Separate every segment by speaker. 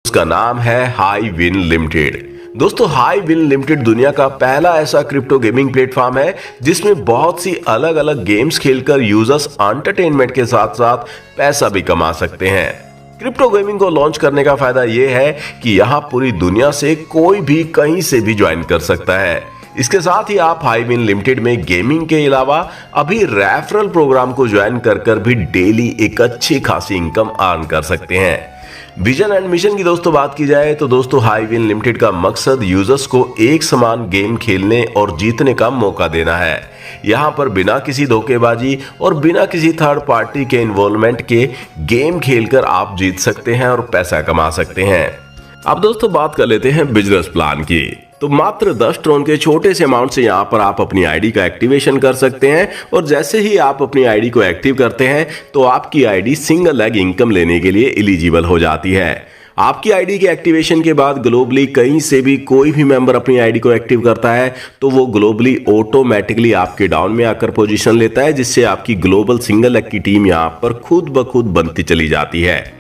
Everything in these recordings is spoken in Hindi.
Speaker 1: उसका नाम है हाईविन लिमिटेड। दोस्तों, हाईविन लिमिटेड दुनिया का पहला ऐसा क्रिप्टो गेमिंग प्लेटफॉर्म है जिसमें बहुत सी अलग अलग गेम्स खेलकर यूजर्स एंटरटेनमेंट के साथ साथ पैसा भी कमा सकते हैं। क्रिप्टो गेमिंग को लॉन्च करने का फायदा यह है कि यहाँ पूरी दुनिया से कोई भी कहीं से भी ज्वाइन कर सकता है। इसके साथ ही आप हाईविन लिमिटेड में गेमिंग के अलावा अभी रेफरल प्रोग्राम को ज्वाइन कर भी डेली एक अच्छी खासी इनकम अर्न कर सकते हैं। विजन एंड मिशन की दोस्तों बात की जाए तो दोस्तों हाईविन लिमिटेड का मकसद यूजर्स को एक समान गेम खेलने और जीतने का मौका देना है। यहाँ पर बिना किसी धोखेबाजी और बिना किसी थर्ड पार्टी के इन्वॉल्वमेंट के गेम खेलकर आप जीत सकते हैं और पैसा कमा सकते हैं। अब दोस्तों बात कर लेते हैं बिजनेस प्लान की। तो मात्र 10 ट्रोन के छोटे से अमाउंट से यहाँ पर आप अपनी आईडी का एक्टिवेशन कर सकते हैं और जैसे ही आप अपनी आईडी को एक्टिव करते हैं तो आपकी आईडी सिंगल लेग इनकम लेने के लिए एलिजिबल हो जाती है। आपकी आईडी के एक्टिवेशन के बाद ग्लोबली कहीं से भी कोई भी मेंबर अपनी आईडी को एक्टिव करता है तो वो ग्लोबली ऑटोमेटिकली आपके डाउन में आकर पोजीशन लेता है, जिससे आपकी ग्लोबल सिंगल लेग की टीम यहाँ पर खुद ब खुद बनती चली जाती है।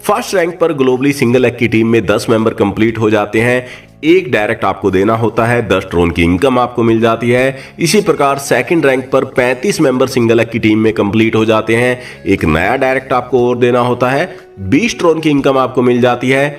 Speaker 1: फर्स्ट रैंक पर ग्लोबली सिंगल लेग की टीम में 10 मेंबर कंप्लीट हो जाते हैं। एक डायरेक्ट आपको देना होता है, 10 ट्रोन की इनकम आपको मिल जाती है। इसी प्रकार सेकंड रैंक पर 35 मेंबर सिंगल लेग की टीम में कंप्लीट हो जाते हैं। एक नया डायरेक्ट आपको और देना होता है, 20 ट्रोन की इनकम आपको मिल जाती है।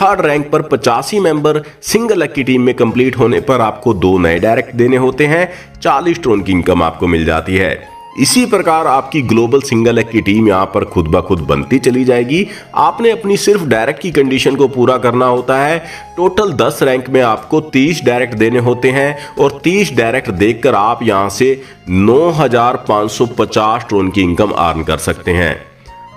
Speaker 1: थर्ड रैंक पर 85 मेंबर सिंगल लेग की टीम में कंप्लीट होने पर आपको 2 नए डायरेक्ट देने होते हैं, 40 ट्रोन की इनकम आपको मिल जाती है। इसी प्रकार आपकी ग्लोबल सिंगल लेग की टीम यहाँ पर खुद ब खुद बनती चली जाएगी। आपने अपनी सिर्फ डायरेक्ट की कंडीशन को पूरा करना होता है। टोटल 10 रैंक में आपको 30 डायरेक्ट देने होते हैं और 30 डायरेक्ट देकर आप यहाँ से 9,550 ट्रोन की इनकम अर्न कर सकते हैं।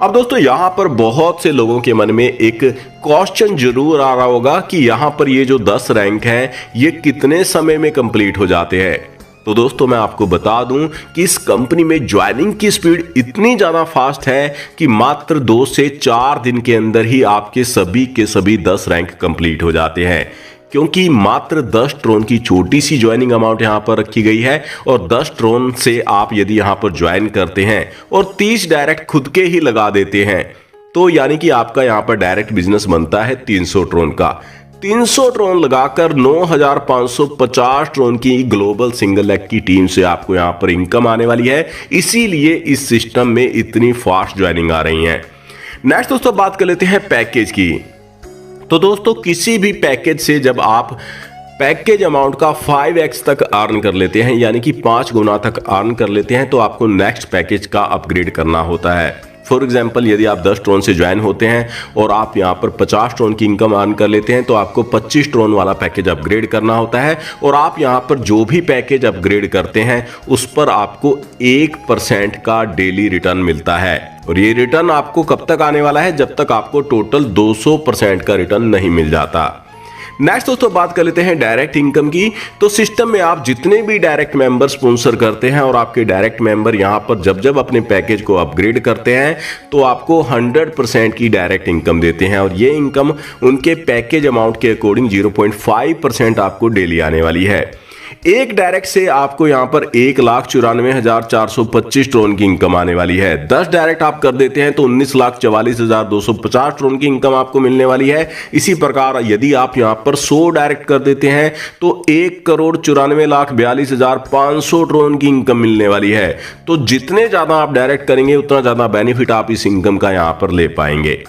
Speaker 1: अब दोस्तों यहाँ पर बहुत से लोगों के मन में एक क्वेश्चन जरूर आ रहा होगा कि यहाँ पर ये जो 10 रैंक हैं ये कितने समय में कंप्लीट हो जाते हैं। तो दोस्तों मैं आपको बता दूं कि इस कंपनी में ज्वाइनिंग की स्पीड इतनी ज़्यादा फास्ट है कि मात्र 2 से 4 दिन के अंदर ही आपके सभी के सभी 10 रैंक कंप्लीट हो जाते हैं, क्योंकि मात्र 10 ट्रोन की छोटी सी ज्वाइनिंग अमाउंट यहाँ पर रखी गई है और 10 ट्रोन से आप यदि यहाँ पर ज्वाइन करते हैं और 30 डायरेक्ट खुद के ही लगा देते हैं तो यानी कि आपका यहाँ पर डायरेक्ट बिजनेस बनता है 300 ट्रोन का। 300 ट्रोन लगाकर 9,550 ट्रोन की ग्लोबल सिंगल लेग की टीम से आपको यहां पर इनकम आने वाली है। इसीलिए इस सिस्टम में इतनी फास्ट ज्वाइनिंग आ रही है। नेक्स्ट दोस्तों बात कर लेते हैं पैकेज की। तो दोस्तों किसी भी पैकेज से जब आप पैकेज अमाउंट का 5x तक अर्न कर लेते हैं, यानी कि 5 गुना तक अर्न कर लेते हैं, तो आपको नेक्स्ट पैकेज का अपग्रेड करना होता है। फॉर एग्जाम्पल यदि आप 10 ट्रोन से ज्वाइन होते हैं और आप यहाँ पर 50 ट्रोन की इनकम अर्न कर लेते हैं तो आपको 25 ट्रोन वाला पैकेज अपग्रेड करना होता है और आप यहाँ पर जो भी पैकेज अपग्रेड करते हैं उस पर आपको 1% का डेली रिटर्न मिलता है। और ये रिटर्न आपको कब तक आने वाला है, जब तक आपको टोटल 200% का रिटर्न नहीं मिल जाता। नेक्स्ट दोस्तों बात कर लेते हैं डायरेक्ट इनकम की। तो सिस्टम में आप जितने भी डायरेक्ट मेंबर स्पॉन्सर करते हैं और आपके डायरेक्ट मेंबर यहां पर जब जब अपने पैकेज को अपग्रेड करते हैं तो आपको 100% की डायरेक्ट इनकम देते हैं और ये इनकम उनके पैकेज अमाउंट के अकॉर्डिंग 0.5% आपको डेली आने वाली है। एक डायरेक्ट से आपको यहां पर 1,94,425 ट्रोन की इनकम आने वाली है। 10 डायरेक्ट आप कर देते हैं तो 19,44,250 ट्रोन की इनकम आपको मिलने वाली है। इसी प्रकार यदि आप यहां पर 100 डायरेक्ट कर देते हैं तो 1,94,42,500 ट्रोन की इनकम मिलने वाली है। तो जितने ज्यादा आप डायरेक्ट करेंगे उतना ज्यादा बेनिफिट आप इस इनकम का यहां पर ले पाएंगे।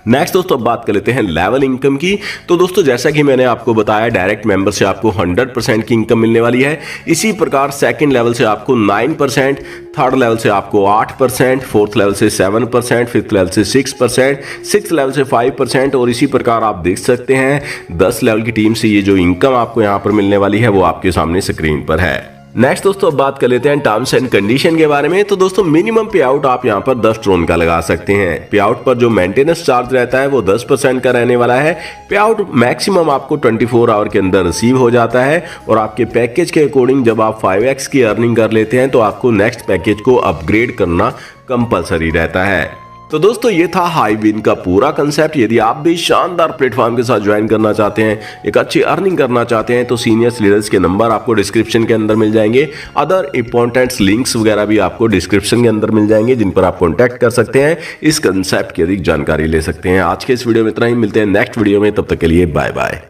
Speaker 1: नेक्स्ट दोस्तों बात कर लेते हैं लेवल इनकम की। तो दोस्तों जैसा कि मैंने आपको बताया डायरेक्ट मेंबर से आपको 100% की इनकम मिलने वाली है। इसी प्रकार सेकंड लेवल से आपको 9%, थर्ड लेवल से आपको 8%, फोर्थ लेवल से 7%, फिफ्थ लेवल से 6%, सिक्स्थ लेवल से 5% और इसी प्रकार आप देख सकते हैं 10 लेवल की टीम से ये जो इनकम आपको यहाँ पर मिलने वाली है वो आपके सामने स्क्रीन पर है। नेक्स्ट दोस्तों अब बात कर लेते हैं टर्म्स एंड कंडीशन के बारे में। तो दोस्तों मिनिमम पे आउट आप यहां पर 10 ट्रोन का लगा सकते हैं। पे आउट पर जो मेंटेनेंस चार्ज रहता है वो 10% का रहने वाला है। पे आउट मैक्सिमम आपको 24 आवर के अंदर रिसीव हो जाता है और आपके पैकेज के अकॉर्डिंग जब आप 5x की अर्निंग कर लेते हैं तो आपको नेक्स्ट पैकेज को अपग्रेड करना कंपलसरी रहता है। तो दोस्तों ये था HighWin का पूरा कंसेप्ट। यदि आप भी शानदार प्लेटफॉर्म के साथ ज्वाइन करना चाहते हैं, एक अच्छी अर्निंग करना चाहते हैं, तो सीनियर्स लीडर्स के नंबर आपको डिस्क्रिप्शन के अंदर मिल जाएंगे। अदर इंपॉर्टेंट लिंक्स वगैरह भी आपको डिस्क्रिप्शन के अंदर मिल जाएंगे, जिन पर आप कॉन्टैक्ट कर सकते हैं, इस कंसेप्ट की अधिक जानकारी ले सकते हैं। आज के इस वीडियो में इतना ही, मिलते हैं नेक्स्ट वीडियो में, तब तक के लिए बाय बाय।